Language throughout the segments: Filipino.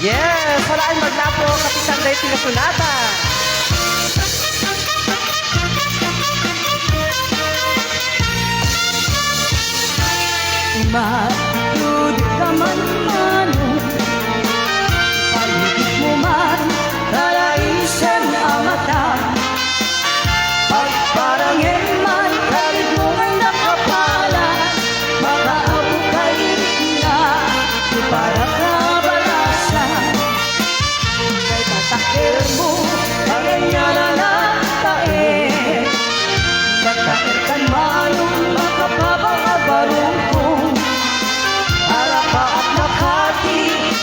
Yes, walaan maglapo Kapitan Day Pinasunatan. Matulog ka man manong, paligid mo man, talaisan ang mata. Pagparangin man, kalig mo ay nakapalan, makaabot kay na, para kabalasan. Kay tatakir mo, kaganya na nagtae, nagtae ka manong, makapabang abarong ko.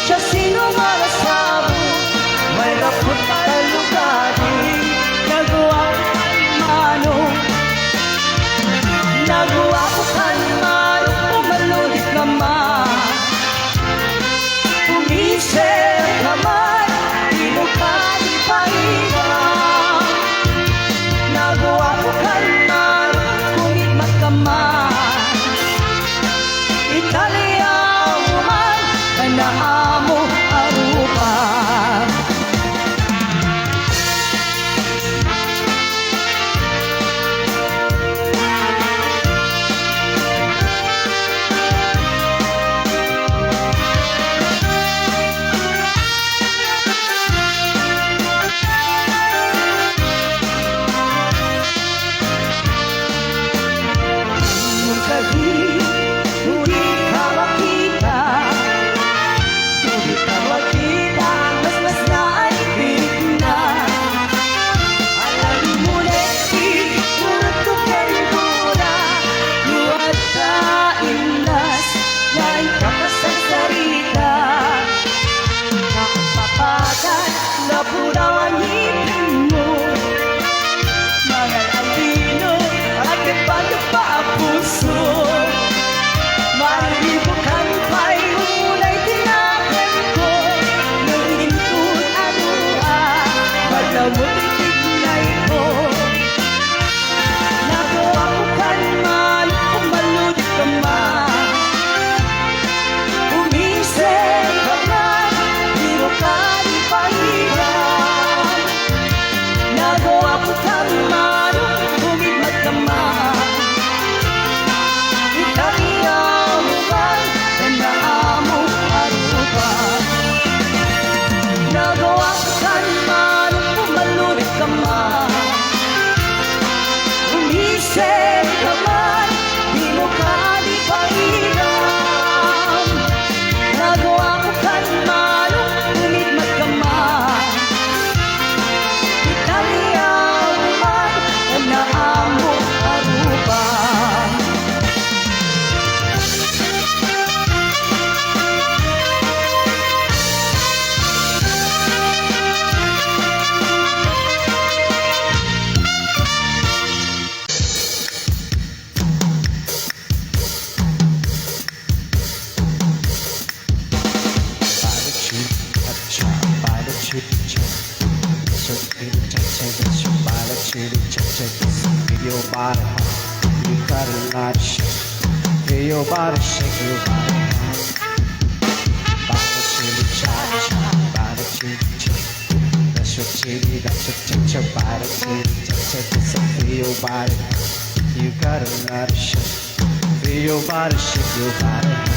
Siya sino malasabo, may rapot talugadi, nagawa manong, nagawa ko kan manong, pumalulit naman, umisip naman, di mo kalipahigan, nagawa ko kan manong, kumigmat ka man, Italia woman, naamo arupa. Your body, you got a lot of shit. Feel your body shake, your body. Body chitty chat chat, body chitty chat. That's your chitty, that's your your body chitty chat chat. Feel your body, you got a lot of shit. Feel your body shake, your body.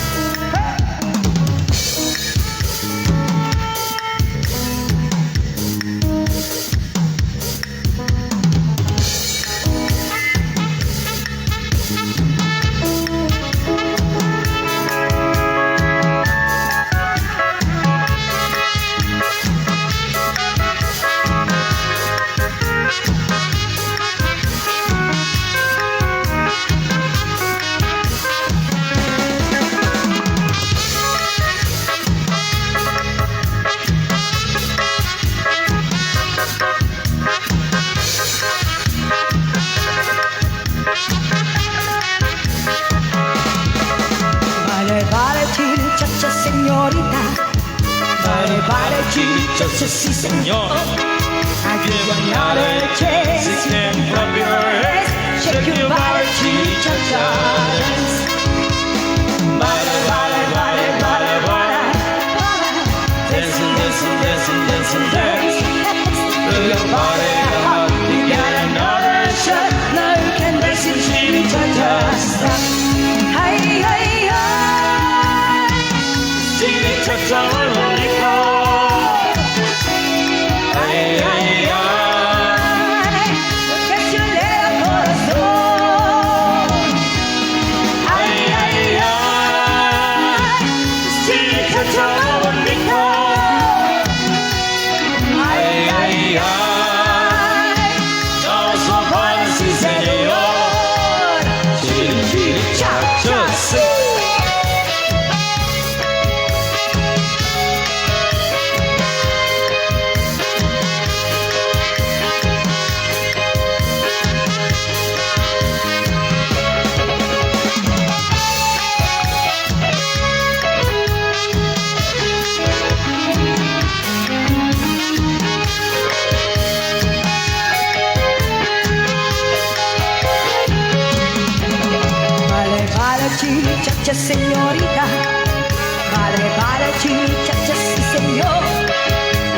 Señorita, vale, chicos, sí, señor. I give you another chance. You can clap your hands, shake your body, chicos, Vale, vale, vale, vale, vale. dancing chiquitita bonita. Ay, ay, ay. Porque chulea corazón. Ay, ay, ay. Chiquitita bonita. Ay, ay, ay. Todos son buenos, sí, señor. Chiquitita, sí. Chicha, señorita, vale, chicha, sí, señor.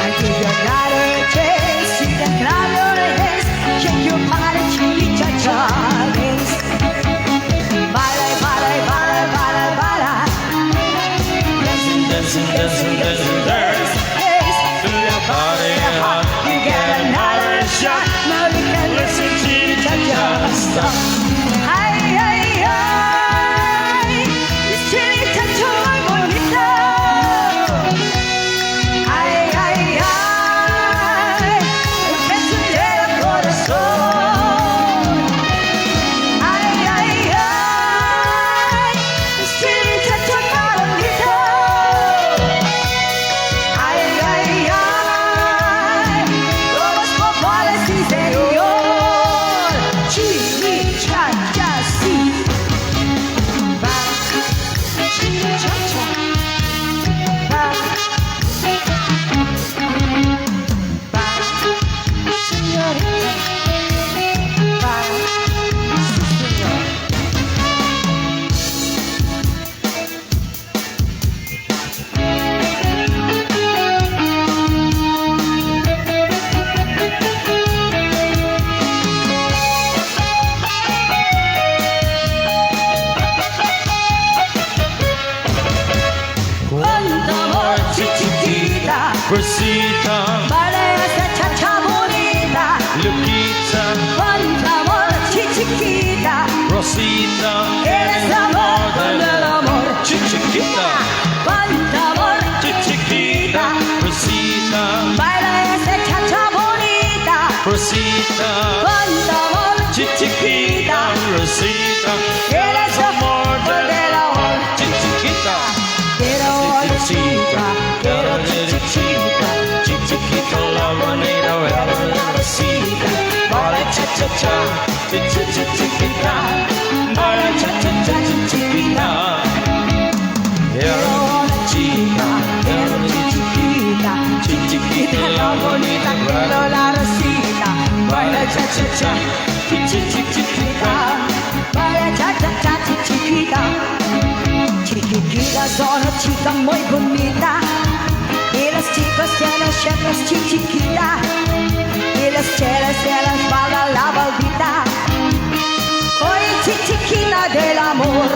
I give your daughter a taste, you can clap your hands, shake your body, chicha, dance. Vale, Dancing, dancing, dancing, dancing, dance. To the party hop, you get another shot, now you can listen to the just stop. Ay, ay, ay, this chicha muy bonita. Ay, ay, ay, que chulea corazón. Ay, ay, ay, this chicha muy bonita. Ay, ay, ay, todos populares y señor. Chicha, sí. Va, chicha, va, señorita, va, sí, señor. Cuánto amor, chiquitita, Rosita, vale esa chacha bonita. Luquita, Cuánto amor, chiquitita, Rosita, eres amor con el amor. chiquita, Cuánto amor, chiquita, Rosita, baila esa chacha bonita. Rosita, Cuánto amor, chiquita, Rosita, eres amor con el amor. chiquita, Quiero chiquita, quiero chiquita, chiquita, la bonita, la Rosita, vale cha cha cha, chiquita, vale cha cha cha, chiquita, quiero chiquita, quiero chiquita, chiquita la bonita, quiero la rosita. Baila cha cha cha, chiquita, baila cha cha cha, chiquita. Chiquita, sono chica muy bonita. Y los chicos tienen chefes chiquita. Y las chelas se las paga la baldita. Hoy chiquita del amor.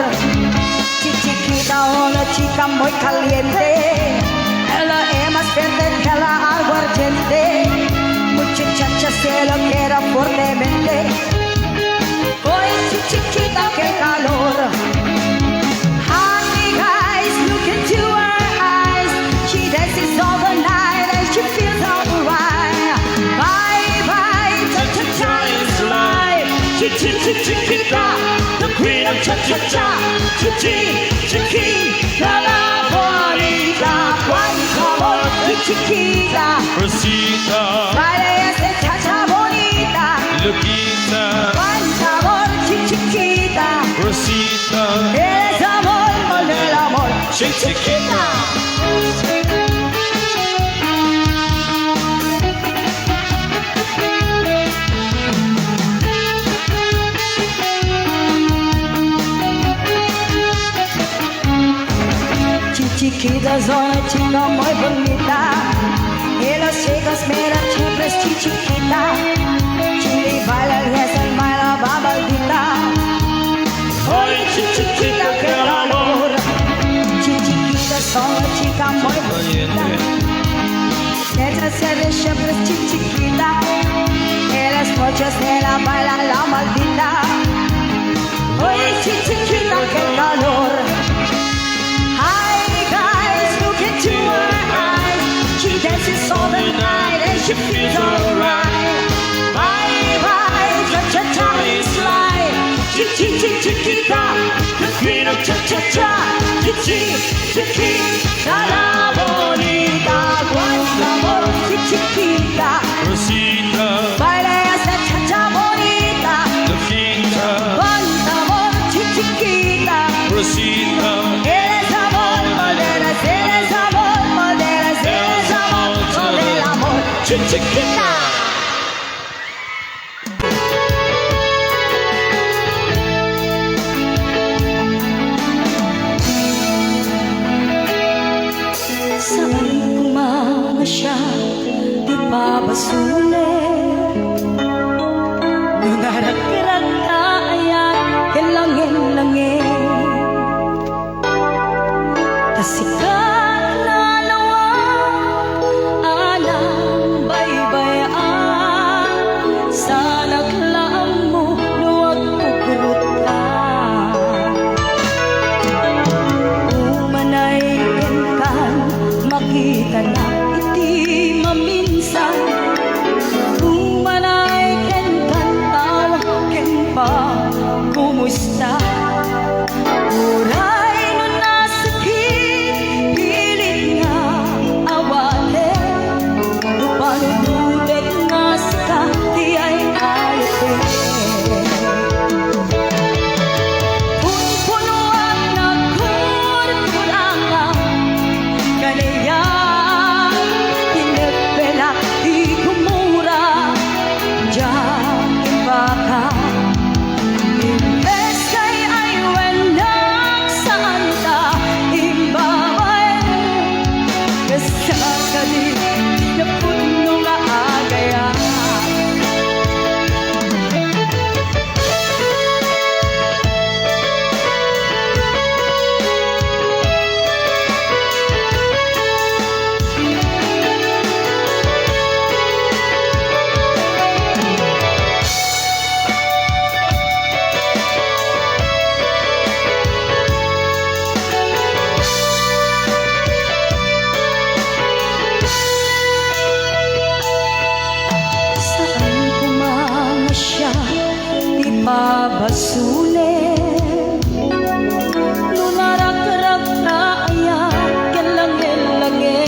Chiquita, una chica muy caliente. Ella es más verde que la aguardiente. Muchacha se lo quiera fuertemente. Hoy chiquita, qué calor. Honey guys, look into her eyes. She dances all the night and she feels alright. Bye bye, cha-cha-cha is life. Chiquita, the queen of cha-cha-cha. Chiquita, la bonita. Cuánto amor, chiquita. Rosita, Baila esa cha-cha bonita. Luquita, Cuánto amor, chiquita. Rosita, Eres amor con el amor. chiquita. Chiquita, zona chica muy bonita. Y los chicos miran siempre es chiquita. Chile baila el y baila babaldita. Oye, chiquita, que el amor. Chiquita, zona chica chica muy bonita. Ella se ve siempre chiquita. En las noches se la baila la maldita. Oye, chiquita, qué calor. Hi guys, look into her eyes. She dances all the night and she feels alright. Bye bye, cha-cha-cha, slide. Chiquita, the queen of cha-cha-cha. Chiquita, la bonita. Cuánto amor, chiquita. Rosita, Baila esa cha-cha bonita. Rosita, Cuánto amor, chiquita. Rosita, Eres amor, molderas, eres amor, molderas, eres amor, con el amor, chiquita. Sabay kumamasya, di pa basulit. Nangarag-garag na ayan, hilangin-langin. Tasikat na nawang alang baybayan. Sa naglaang mo, luwag kukurot ka. Umanay kan makita na iti maminsan. Umanay kan tawakin pa, kumusta? Uray no nasakit, pilit nga awatin. Upanunubig nga sa di ay ayatin. Puno-punuan na kurang-kurangan. Kanaya, pinagpelak di kumura. Diyan baka imbes kay ay wenak saan ta imbabay. Basta ka di na puno nga agaya. Saan pumamasya, di pa basulit. Lunarak-rak na ayak, kalangin-langin.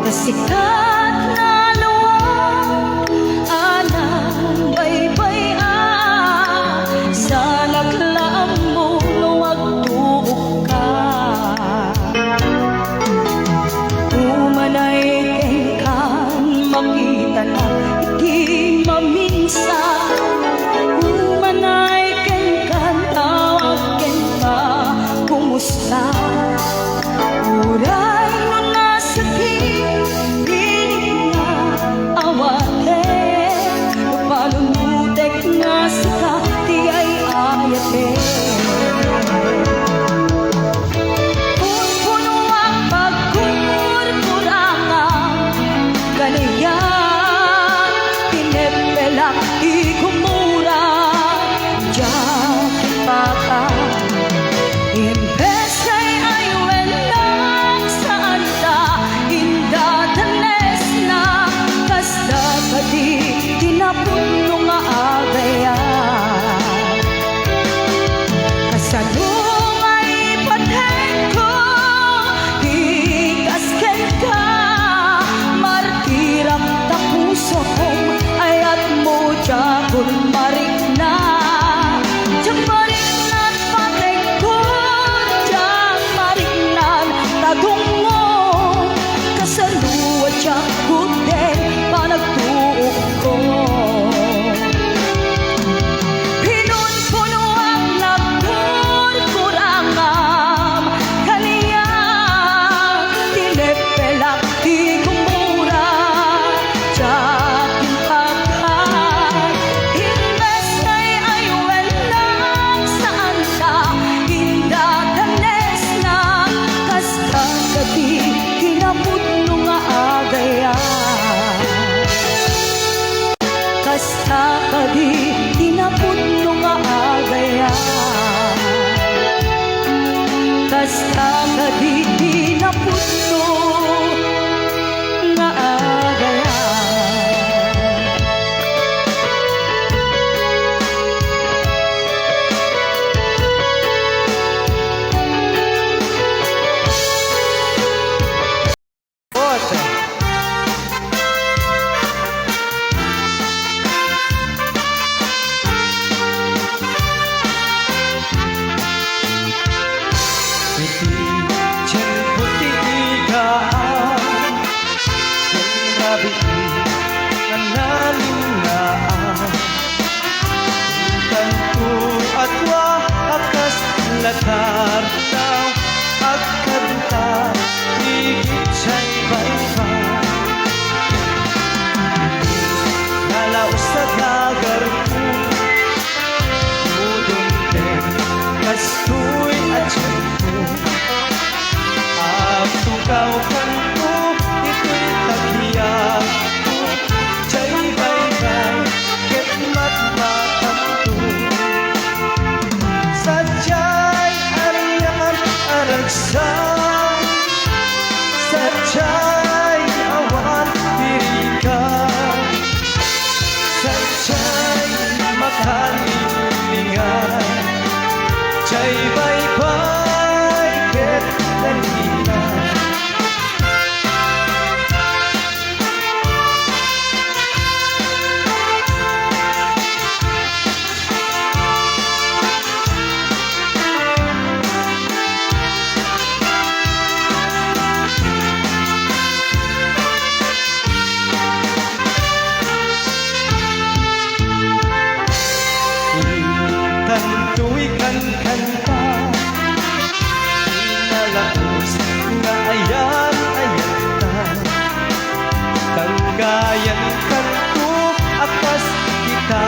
Tasikat na luwag, anang baybayan. Sa naglaang mo, luwag tuok ka. Umanay kan makita na iti maminsan. latar daw agkanta higit siya'y baybay nalaw sa dagar ko tuduntin kastoy at siyento at tugaw kanto ito'y tagiyak ko siya'y baybay ket matmatanto sadya'y ariyan aragsan sadya'y awan tirikan sadya'y makalilingan siya'y baybay ket langinan tanto'y kankanta nalaos nga ayan-ayan na tanggayan kanto akas kita